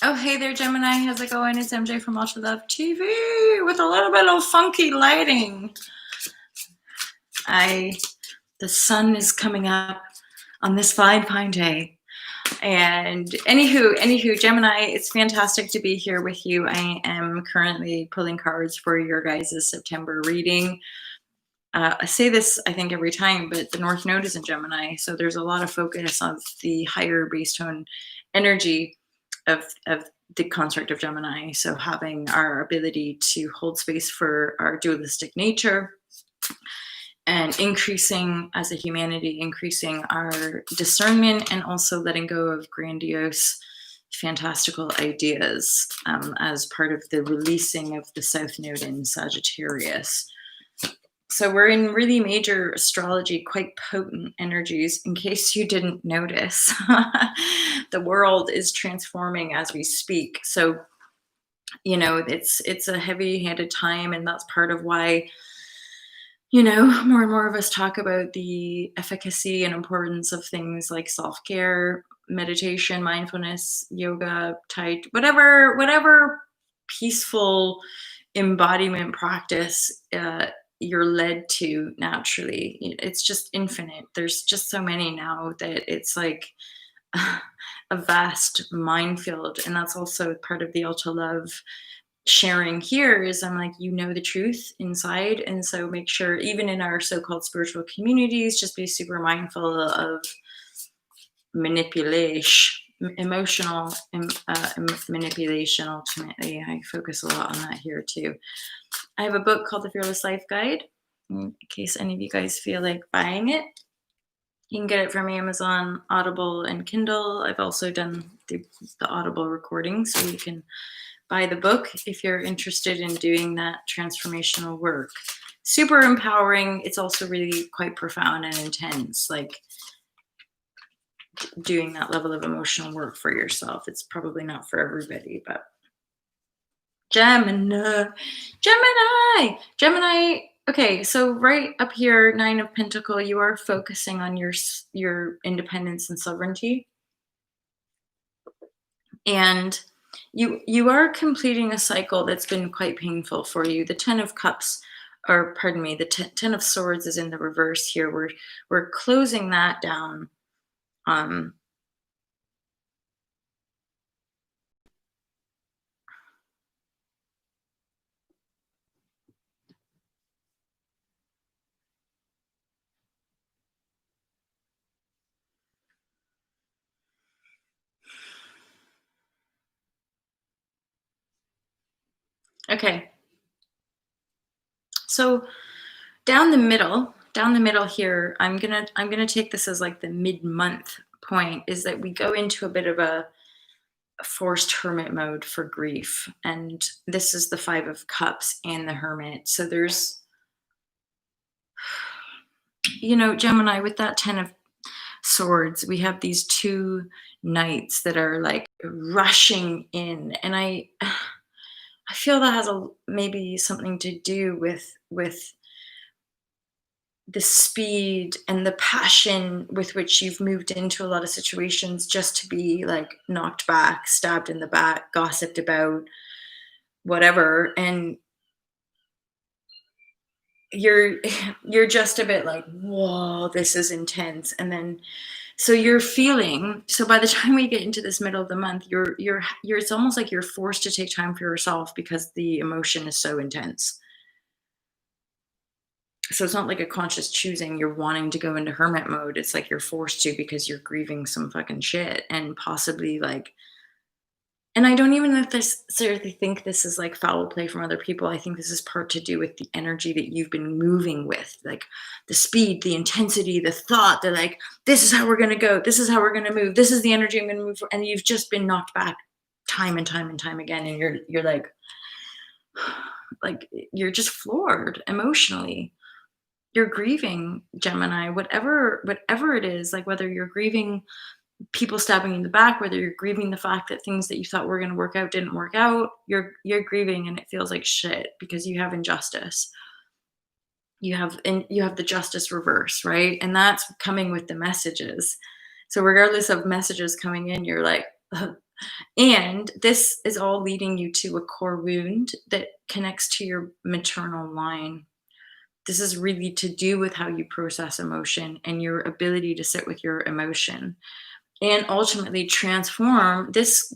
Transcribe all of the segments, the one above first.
Oh, hey there, Gemini. How's it going? It's MJ from Ultra Love TV with a little bit of funky lighting. The sun is coming up on this fine day. And anywho, Gemini, it's fantastic to be here with you. I am currently pulling cards for your guys' September reading. I say this, I think, every time, but the North Node is in Gemini, so there's a lot of focus on the higher base tone energy of the construct of Gemini. So having our ability to hold space for our dualistic nature and increasing as a humanity, increasing our discernment, and also letting go of grandiose, fantastical ideas as part of the releasing of the South Node in Sagittarius. So we're in really major astrology, quite potent energies. In case you didn't notice, the world is transforming as we speak. So, you know, it's a heavy-handed time, and that's part of why, you know, more and more of us talk about the efficacy and importance of things like self-care, meditation, mindfulness, yoga, whatever peaceful embodiment practice you're led to naturally. It's just infinite. There's just so many now that it's like a vast minefield. And that's also part of the ultra love sharing here is I'm like, you know, the truth inside. And so make sure, even in our so-called spiritual communities, just be super mindful of manipulation, emotional manipulation. Ultimately, I focus a lot on that here too. I have a book called The Fearless Life Guide, in case any of you guys feel like buying it. You can get it from Amazon, Audible, and Kindle. I've also done the Audible recording, so you can buy the book if you're interested in doing that transformational work. Super empowering. It's also really quite profound and intense, like doing that level of emotional work for yourself. It's probably not for everybody, but Gemini. Okay, so right up here, Nine of Pentacles, you are focusing on your independence and sovereignty, and you are completing a cycle that's been quite painful for you. The Ten of Cups, or pardon me, the Ten of Swords is in the reverse here. We're closing that down. Okay. So down the middle here, I'm gonna take this as like the mid-month point, is that we go into a bit of a forced hermit mode for grief. And this is the Five of Cups and the Hermit. So there's, you know, Gemini, with that Ten of Swords, we have these two knights that are like rushing in. And I feel that has maybe something to do with the speed and the passion with which you've moved into a lot of situations just to be like knocked back, stabbed in the back, gossiped about, whatever. And you're just a bit like, whoa, this is intense. And then so you're feeling, so by the time we get into this middle of the month, you're it's almost like you're forced to take time for yourself because the emotion is so intense. So it's not like a conscious choosing, you're wanting to go into hermit mode. It's like you're forced to because you're grieving some fucking shit, and possibly like, and I don't even necessarily think this is like foul play from other people. I think this is part to do with the energy that you've been moving with, like the speed, the intensity, the thought that like, this is how we're going to go. This is how we're going to move. This is the energy I'm going to move for. And you've just been knocked back time and time and time again. And you're like you're just floored emotionally. You're grieving, Gemini, whatever it is, like whether you're grieving people stabbing you in the back, whether you're grieving the fact that things that you thought were going to work out didn't work out, you're grieving, and it feels like shit because you have injustice. You have the justice reverse, right? And that's coming with the messages. So regardless of messages coming in, you're like, And this is all leading you to a core wound that connects to your maternal line. This is really to do with how you process emotion and your ability to sit with your emotion and ultimately transform this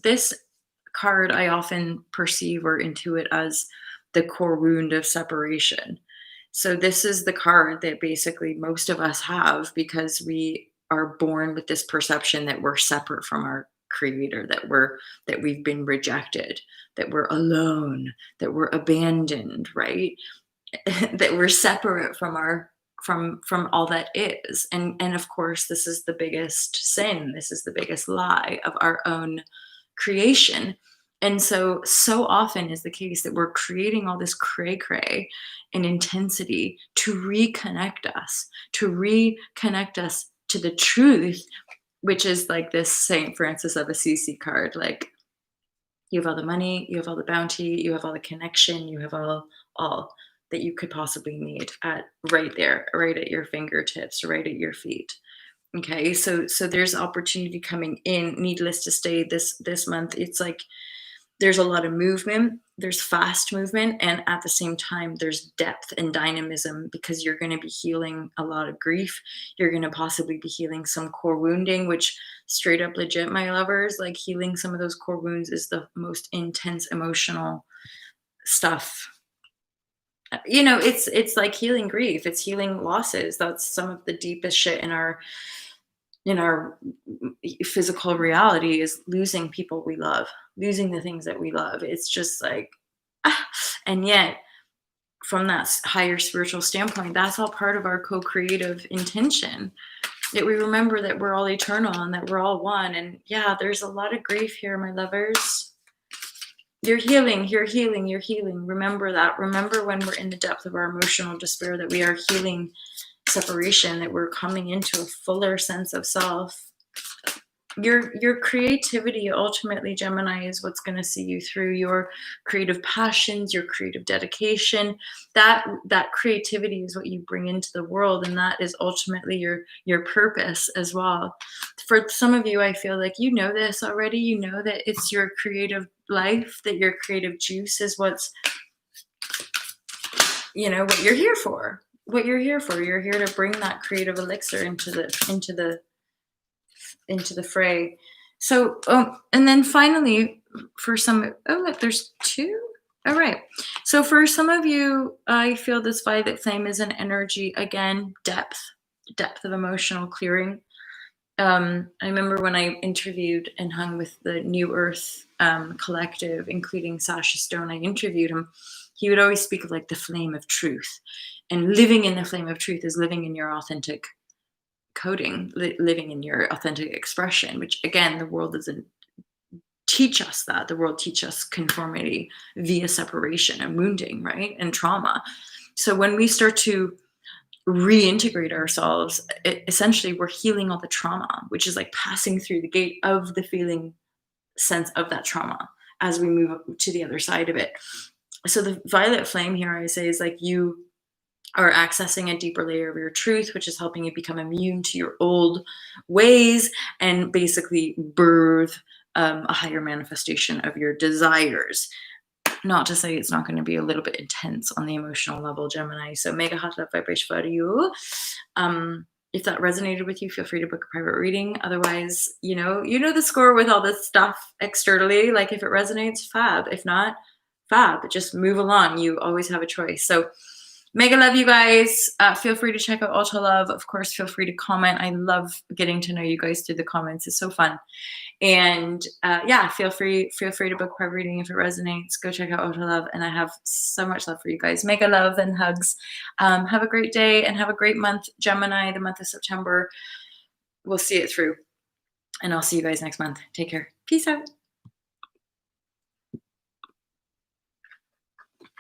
card. I often perceive or intuit as the core wound of separation. So this is the card that basically most of us have because we are born with this perception that we're separate from our creator, that we've been rejected, that we're alone, that we're abandoned, right? That we're separate from our from all that is. And of course this is the biggest sin, this is the biggest lie of our own creation. And so often is the case that we're creating all this cray cray and intensity to reconnect us to the truth, which is like this Saint Francis of Assisi card. Like, you have all the money, you have all the bounty, you have all the connection, you have all that you could possibly need at right there, right at your fingertips, right at your feet. Okay, so there's opportunity coming in. Needless to say, this month it's like there's a lot of movement, there's fast movement, and at the same time there's depth and dynamism because you're going to be healing a lot of grief. You're going to possibly be healing some core wounding, which straight up legit, my lovers, like healing some of those core wounds is the most intense emotional stuff. It's like healing grief, it's healing losses. That's some of the deepest shit in our physical reality, is losing people we love, losing the things that we love. It's just like, and yet from that higher spiritual standpoint, that's all part of our co-creative intention, that we remember that we're all eternal and that we're all one. And yeah, there's a lot of grief here, my lovers. You're healing, you're healing, you're healing. Remember that. Remember when we're in the depth of our emotional despair that we are healing separation, that we're coming into a fuller sense of self. Your creativity ultimately, Gemini, is what's going to see you through. Your creative passions, your creative dedication, that creativity is what you bring into the world, and that is ultimately your purpose as well. For some of you, I feel like you know this already. You know that it's your creative life, that your creative juice is what's, what you're here for. What you're here for. You're here to bring that creative elixir into the fray. So, and then finally, for some, look, there's two. All right. So for some of you, I feel this violet flame is an energy, again, depth of emotional clearing. I remember when I interviewed and hung with the New Earth collective, including Sasha Stone, I interviewed him. He would always speak of like the flame of truth, and living in the flame of truth is living in your authentic coding, living in your authentic expression, which again, the world doesn't teach us that. The world teaches us conformity via separation and wounding, right? And trauma. So when we start to reintegrate ourselves, essentially we're healing all the trauma, which is like passing through the gate of the feeling sense of that trauma as we move to the other side of it. So the violet flame here, I say, is like you are accessing a deeper layer of your truth, which is helping you become immune to your old ways and basically birth a higher manifestation of your desires. Not to say it's not going to be a little bit intense on the emotional level, Gemini. So mega hot love vibration for you. If that resonated with you, feel free to book a private reading. Otherwise, you know the score with all this stuff externally. Like if it resonates, fab. If not, fab. Just move along. You always have a choice. So mega love you guys. Feel free to check out Ultra Love. Of course, feel free to comment. I love getting to know you guys through the comments. It's so fun. And yeah, feel free to book private reading if it resonates. Go check out Ultra Love. And I have so much love for you guys. Mega love and hugs. Have a great day and have a great month, Gemini, the month of September. We'll see it through. And I'll see you guys next month. Take care. Peace out.